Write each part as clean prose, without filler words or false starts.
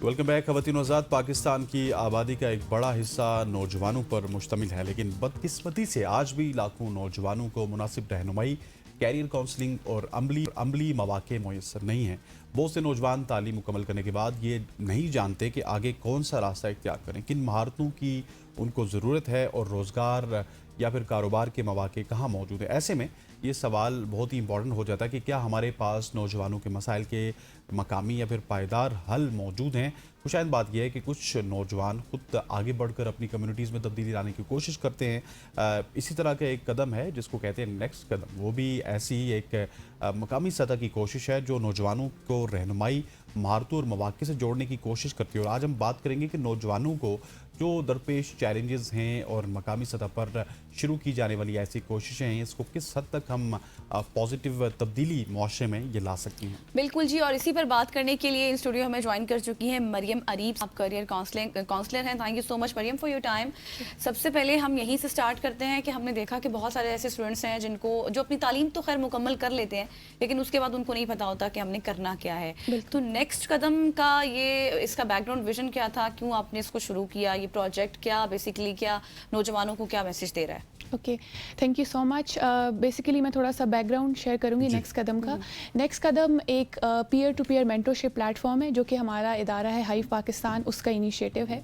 Welcome back. ख़वातीन आज़ाद पाकिस्तान की आबादी का एक बड़ा हिस्सा नौजवानों पर मुश्तमिल है, लेकिन बदकिस्मती से आज भी लाखों नौजवानों को मुनासिब रहनुमाई, कैरियर काउंसलिंग और अमली मौक़े मुयस्सर नहीं हैं। बहुत से नौजवान तालीम मुकम्मल करने के बाद ये नहीं जानते कि आगे कौन सा रास्ता इख्तियार करें, किन महारतों की उनको ज़रूरत है और रोज़गार या फिर कारोबार के मौक़े कहाँ मौजूद है। ऐसे में ये सवाल बहुत ही इंपॉर्टेंट हो जाता है कि क्या हमारे पास नौजवानों के मसाइल के मकामी या फिर पायदार हल मौजूद हैं। खुशाइंद बात यह है कि कुछ नौजवान खुद आगे बढ़कर अपनी कम्युनिटीज़ में तब्दीली लाने की कोशिश करते हैं। इसी तरह का एक कदम है जिसको कहते हैं नेक्स्ट कदम, वो भी ऐसी एक मकामी सतह की कोशिश है जो नौजवानों को रहनुमाई, महारतों और मौक़े से जोड़ने की कोशिश करती है। और आज हम बात करेंगे कि नौजवानों को जो दरपेश चैलेंजेस हैं और मकामी सतह पर शुरू की जाने वाली ऐसी कोशिशें हैं, इसको किस हद तक हम पॉजिटिव तब्दीली मुआशरे में ये ला सकती हैं। बिल्कुल जी, और इसी पर बात करने के लिए इन स्टूडियो हमें ज्वाइन कर चुकी हैं मरियम अरीब, आप करियर काउंसलर हैं। Thank you so much Mariam for your time. सबसे पहले हम यहीं से स्टार्ट करते हैं कि हमने देखा कि बहुत सारे ऐसे स्टूडेंट्स हैं जिनको जो अपनी तालीम तो खैर मुकम्मल कर लेते हैं, लेकिन उसके बाद उनको नहीं पता होता कि हमने करना क्या है। तो नेक्स्ट कदम का ये इसका बैकग्राउंड विजन क्या था, क्यों आपने इसको शुरू किया, ये प्रोजेक्ट क्या बेसिकली क्या नौजवानों को क्या मैसेज दे रहा है? Okay, thank you so much. Basically मैं थोड़ा सा बैकग्राउंड शेयर करूंगी नेक्स्ट कदम का। नेक्स्ट कदम एक peer to peer mentorship platform है जो कि हमारा इदारा है हाइव पाकिस्तान, उसका इनिशिएटिव है।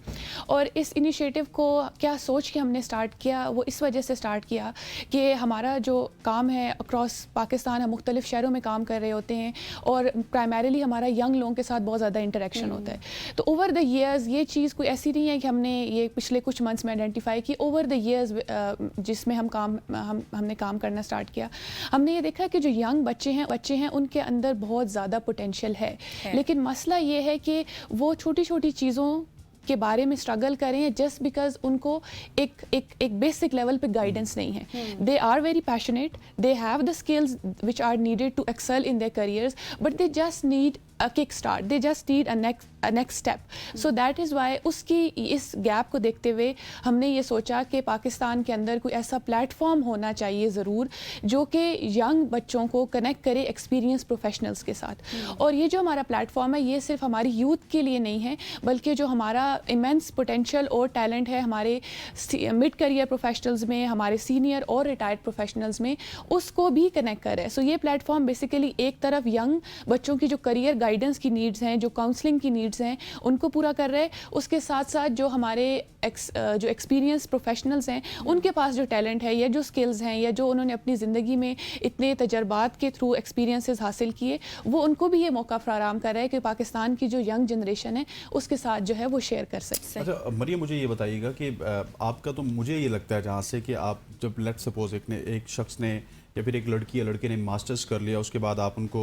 और इस इनिशिएटिव को क्या सोच के हमने स्टार्ट किया, वो इस वजह से स्टार्ट किया कि हमारा जो काम है अक्रॉस पाकिस्तान, हम मुख्तलिफ शहरों में काम कर रहे होते हैं और प्राइमरीली हमारा यंग लोगों के साथ बहुत ज़्यादा इंटरेक्शन होता है। तो ओवर द ईयर्स ये चीज़ कोई ऐसी नहीं है कि हमने ये पिछले कुछ मंथ्स में आइडेंटिफाई की। ओवर द ईयर्स जिसमें हमने काम करना स्टार्ट किया, हमने ये देखा कि जो यंग बच्चे हैं उनके अंदर बहुत ज़्यादा पोटेंशियल है। लेकिन मसला ये है कि वो छोटी छोटी चीज़ों के बारे में स्ट्रगल करें जस्ट बिकॉज उनको एक बेसिक लेवल पे गाइडेंस नहीं है। They are very passionate, they have the skills which are needed to excel in their careers, but they just need a kick start, they just need a next step. So that is why उसकी इस gap को देखते हुए हमने ये सोचा कि पाकिस्तान के अंदर कोई ऐसा प्लेटफॉर्म होना चाहिए ज़रूर जो कि यंग बच्चों को कनेक्ट करे एक्सपीरियंस प्रोफेशनल्स के साथ। और ये जो हमारा प्लेटफॉर्म है ये सिर्फ हमारी यूथ के लिए नहीं है, बल्कि जो हमारा इमेंस पोटेंशियल और टैलेंट है हमारे मिड करियर प्रोफेशनल्स में, हमारे सीनियर और रिटायर्ड प्रोफेशनल्स में, उसको भी कनेक्ट करे। सो ये प्लेटफॉर्म बेसिकली एक तरफ यंग बच्चों की जो करियर गाइडेंस की नीड्स हैं, जो काउंसलिंग की नीड्स हैं, उनको पूरा कर रहे हैं। उसके साथ साथ जो हमारे जो एक्सपीरियंस प्रोफेशनल्स हैं उनके पास जो टैलेंट है या जो स्किल्स हैं या जो उन्होंने अपनी ज़िंदगी में इतने तजर्बात के थ्रू एक्सपीरियंसेस हासिल किए, वो उनको भी ये मौका फराहम कर रहा है कि पाकिस्तान की जो यंग जनरेशन है उसके साथ जो है वो शेयर कर सकते हैं। अच्छा मरियम, मुझे ये बताइएगा कि आपका तो मुझे ये लगता है जहाँ से कि आप जब लेट्स सपोज एक शख्स ने या फिर एक लड़की या लड़के ने मास्टर्स कर लिया, उसके बाद आप उनको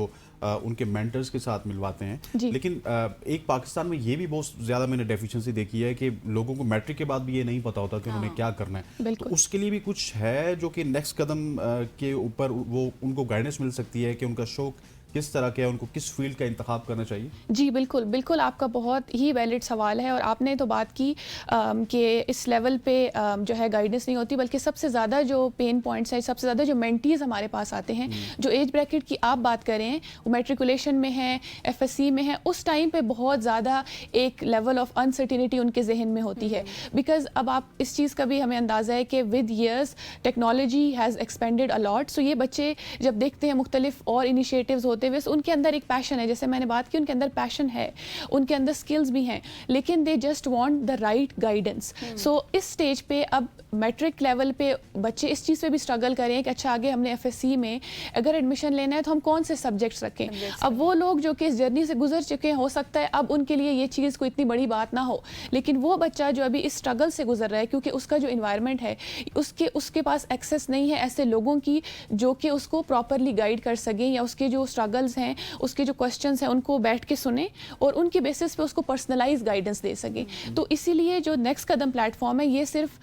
उनके मेंटर्स के साथ मिलवाते हैं, लेकिन एक पाकिस्तान में ये भी बहुत ज़्यादा मैंने डेफिशिएंसी देखी है कि लोगों को मैट्रिक के बाद भी ये नहीं पता होता कि उन्हें क्या करना है। तो उसके लिए भी कुछ है जो कि नेक्स्ट कदम के ऊपर वो उनको गाइडेंस मिल सकती है कि उनका शौक किस तरह के है, उनको किस फील्ड का इंतखाब करना चाहिए? जी बिल्कुल बिल्कुल, आपका बहुत ही वैलिड सवाल है। और आपने तो बात की कि इस लेवल पे जो है गाइडेंस नहीं होती, बल्कि सबसे ज़्यादा जो पेन पॉइंट्स हैं, सबसे ज़्यादा जो मेंटीज़ हमारे पास आते हैं, जो एज ब्रैकेट की आप बात करें वो मैट्रिकुलेशन में है, FSC में है, उस टाइम पे बहुत ज़्यादा एक लेवल ऑफ अनसर्टिनिटी उनके जहन में होती है। बिकॉज अब आप इस चीज़ का भी हमें अंदाज़ा है कि with years technology has expanded a lot. So ये बच्चे जब देखते हैं मुख्तलिफ और इनिशिएटिव्स होते हुए, उनके अंदर एक पैशन है, जैसे मैंने बात की, उनके अंदर पैशन है, उनके अंदर स्किल्स भी हैं, लेकिन they just want the right guidance. So इस स्टेज पे अब मैट्रिक लेवल पे बच्चे इस चीज़ पे भी स्ट्रगल करें कि अच्छा आगे हमने FSC में अगर एडमिशन लेना है तो हम कौन से सब्जेक्ट्स रखें। अब वो लोग जो कि इस जर्नी से गुजर चुके हैं, हो सकता है अब उनके लिए ये चीज़ कोई इतनी बड़ी बात ना हो, लेकिन वो बच्चा जो अभी इस स्ट्रगल से गुजर रहा है क्योंकि उसका जो इन्वायरमेंट है उसके पास एक्सेस नहीं है ऐसे लोगों की जो कि उसको प्रॉपरली गाइड कर सकें या उसके जो स्ट्रगल्स हैं, उसके जो क्वेश्चंस हैं, उनको बैठ के सुने और उनके बेसिस पे उसको पर्सनलाइज गाइडेंस दे सकें। तो इसीलिए जो नेक्स्ट कदम प्लेटफॉर्म है ये सिर्फ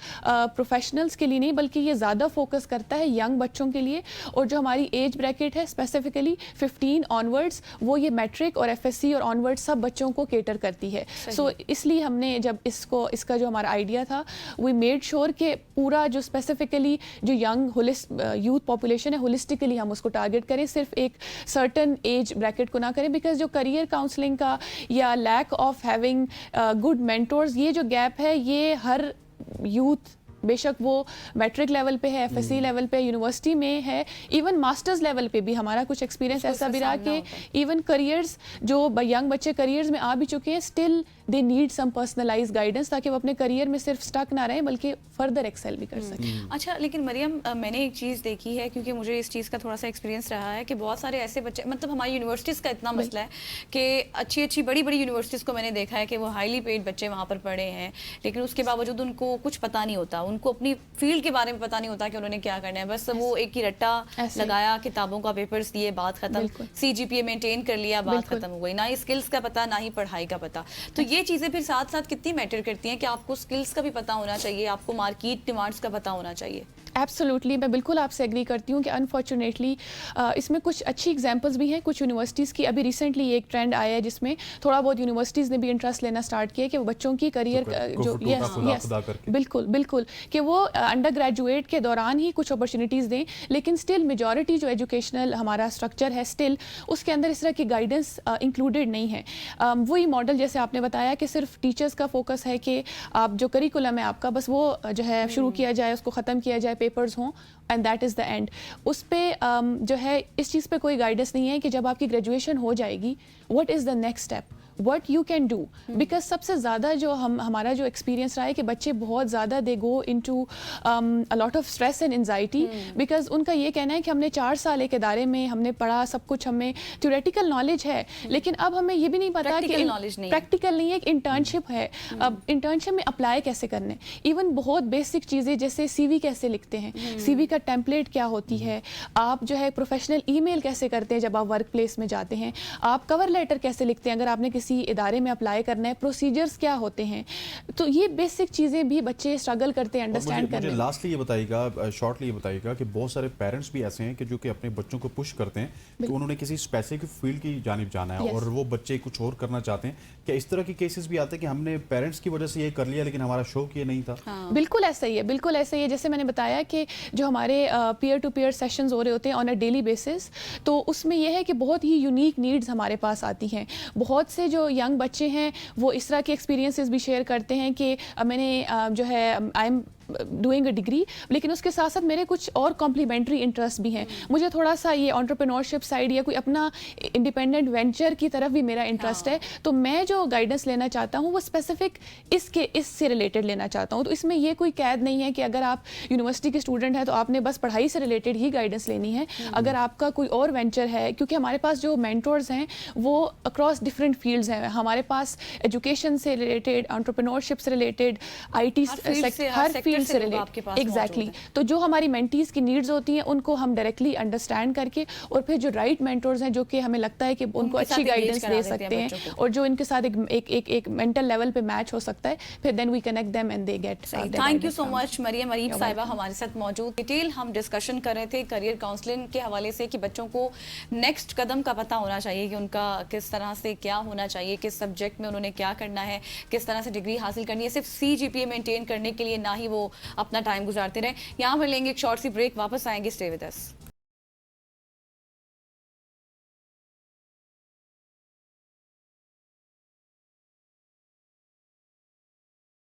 प्रोफेशनल्स के लिए नहीं, बल्कि ये ज़्यादा फोकस करता है यंग बच्चों के लिए। और जो हमारी एज ब्रैकेट है स्पेसिफिकली 15 ऑनवर्ड्स, वो ये मैट्रिक और FSC और ऑनवर्ड्स सब बच्चों को केटर करती है। सो इसलिए हमने जब इसका जो हमारा आइडिया था, वी मेड श्योर कि पूरा जो स्पेसिफिकली जो यंग यूथ पॉपुलेशन है होलिस्टिकली हम उसको टारगेट करें। सिर्फ एक सर्टन एज ब्रैकेट को ना करें, बिकॉज जो करियर काउंसलिंग का या lack of having good mentors, ये जो गैप है ये हर यूथ, बेशक वो मैट्रिक लेवल पे है, एफएससी लेवल पे, यूनिवर्सिटी में है, इवन मास्टर्स लेवल पे भी हमारा कुछ एक्सपीरियंस ऐसा भी रहा कि इवन करियर्स जो यंग बच्चे करियर्स में आ भी चुके हैं, still they need some personalised guidance, ताकि वो अपने करियर में सिर्फ स्टक ना रहें बल्कि फर्दर एक्सेल भी कर सकें। अच्छा, लेकिन मरियम, मैंने एक चीज़ देखी है, क्योंकि मुझे इस चीज़ का थोड़ा सा एक्सपीरियंस रहा है कि बहुत सारे ऐसे बच्चे, मतलब हमारी यूनिवर्सिटीज़ का इतना मसला है कि अच्छी बड़ी बड़ी यूनिवर्सिटीज़ को मैंने देखा है कि वो हाईली पेड बच्चे वहाँ पर पढ़े हैं, लेकिन उसके बावजूद उनको कुछ पता नहीं होता, उनको अपनी फील्ड के बारे में पता नहीं होता कि उन्होंने क्या करना है, बस वो एक ही रट्टा लगाया, किताबों का पेपर्स दिए, बात खत्म, CGPA मेंटेन कर लिया, बात खत्म हो गई, ना ही स्किल्स का पता ना ही पढ़ाई का पता। तो ये चीज़ें फिर साथ साथ कितनी मैटर करती हैं कि आपको स्किल्स का भी पता होना चाहिए, आपको मार्केट डिमांड्स का पता होना चाहिए। एब्सोल्युटली, मैं बिल्कुल आपसे एग्री करती हूँ कि अनफॉर्चुनेटली इसमें कुछ अच्छी एग्जांपल्स भी हैं कुछ यूनिवर्सिटीज़ की। अभी रिसेंटली एक ट्रेंड आया है जिसमें थोड़ा बहुत यूनिवर्सिटीज़ ने भी इंटरेस्ट लेना स्टार्ट किया कि वो बच्चों की करियर जो यस बिल्कुल बिल्कुल कि वो अंडर ग्रेजुएट के दौरान ही कुछ अपॉर्चुनिटीज़ दें, लेकिन स्टिल मेजॉरिटी जो एजुकेशनल हमारा स्ट्रक्चर है स्टिल उसके अंदर इस तरह की गाइडेंस इंक्लूडेड नहीं है। वही मॉडल जैसे आपने बताया कि सिर्फ टीचर्स का फोकस है कि आप जो करिकुलम है आपका बस वो जो है शुरू किया जाए, उसको ख़त्म किया जाए, पेपर्स हों and that is the end. उस पर जो है इस चीज़ पे कोई गाइडेंस नहीं है कि जब आपकी ग्रेजुएशन हो जाएगी what is the next step, what you can do, because सबसे ज़्यादा जो हमारा जो एक्सपीरियंस रहा है कि बच्चे बहुत ज़्यादा they go into a lot of stress and anxiety, because उनका ये कहना है कि हमने 4 साल एक इदारे में हमने पढ़ा, सब कुछ हमें थ्योरेटिकल नॉलेज है, लेकिन अब हमें ये भी नहीं पता कि प्रैक्टिकल नहीं है, एक इंटर्नशिप है, अब इंटर्नशिप में अप्लाई कैसे करने, इवन बहुत बेसिक चीज़ें जैसे CV कैसे लिखते हैं, CV का टेम्पलेट क्या होती है, आप जो है प्रोफेशनल ईमेल कैसे करते हैं जब आप वर्क प्लेस में जाते हैं, आप कवर लेटर कैसे लिखते हैं अगर आपने किसी इदारे में अप्लाई करना है, प्रोसीजर्स क्या होते हैं, तो ये बेसिक चीज़ें भी बच्चे स्ट्रगल करते हैं अंडरस्टैंड करने में। मुझे लास्टली ये बताइएगा, शॉर्टली ये बताइएगा कि बहुत सारे पेरेंट्स भी ऐसे हैं कि जो कि अपने बच्चों को पुश करते हैं कि उन्होंने किसी स्पेसिफिक फील्ड की जानिब जाना है और वो बच्चे कुछ और करना चाहते हैं। क्या इस तरह के केसेस भी आते हैं कि हमने पेरेंट्स की वजह से ये कर लिया लेकिन हमारा शौक ये नहीं था? बिल्कुल ऐसा ही है, बिल्कुल ऐसा ही है। जैसे मैंने बताया कि जो हमारे पीयर टू पीयर सेशंस हो रहे होते हैं ऑन अ डेली बेसिस, तो उसमें यह है कि बहुत ही यूनिक नीड्स हमारे पास आती हैं। बहुत से जो यंग बच्चे हैं वो इस तरह के एक्सपीरियंसेस भी शेयर करते हैं कि मैंने जो है I am doing a degree, लेकिन उसके साथ साथ मेरे कुछ और कॉम्प्लीमेंट्री इंटरेस्ट भी हैं, मुझे थोड़ा सा ये एंटरप्रेन्योरशिप साइड या कोई अपना इंडिपेंडेंट वेंचर की तरफ भी मेरा इंटरेस्ट है, तो मैं जो गाइडेंस लेना चाहता हूँ वो स्पेसिफिक इससे रिलेटेड लेना चाहता हूँ। तो इसमें ये कोई कैद नहीं है कि अगर आप यूनिवर्सिटी के स्टूडेंट हैं तो आपने बस पढ़ाई से रिलेटेड ही गाइडेंस लेनी है। अगर आपका कोई और वेंचर है, क्योंकि हमारे पास जो मेंटोर्स हैं वो अक्रॉस डिफरेंट फील्ड्स हैं, हमारे पास एजुकेशन से रिलेटेड, एंटरप्रेन्योरशिप से रिलेटेड, IT हर फील्ड से रिलेटेड, एग्जैक्टली। तो जो हमारी मेंटीज की नीड्स होती हैं उनको हम डायरेक्टली अंडरस्टैंड करके और फिर जो राइट मेंटोर्स हैं जो कि हमें लगता है कि उनको अच्छी गाइडेंस दे सकते हैं और जो इनके साथ एक मेंटल लेवल पे मैच हो सकता है, फिर then we connect them and they get. Thank you so much Mariam Areeb साहिबा हमारे साथ मौजूद। डिटेल हम डिस्कशन कर रहे थे करियर काउंसलिंग के हवाले से कि बच्चों को नेक्स्ट कदम का पता होना चाहिए कि उनका किस तरह से क्या होना चाहिए, किस सब्जेक्ट में उन्होंने क्या करना है, किस तरह से डिग्री हासिल करनी है, सिर्फ CGPA मेंटेन करने के लिए ना ही वो अपना टाइम गुजारते रहे। यहाँ पर लेंगे एक शॉर्ट सी ब्रेक, वापस आएंगे, स्टे विद अस।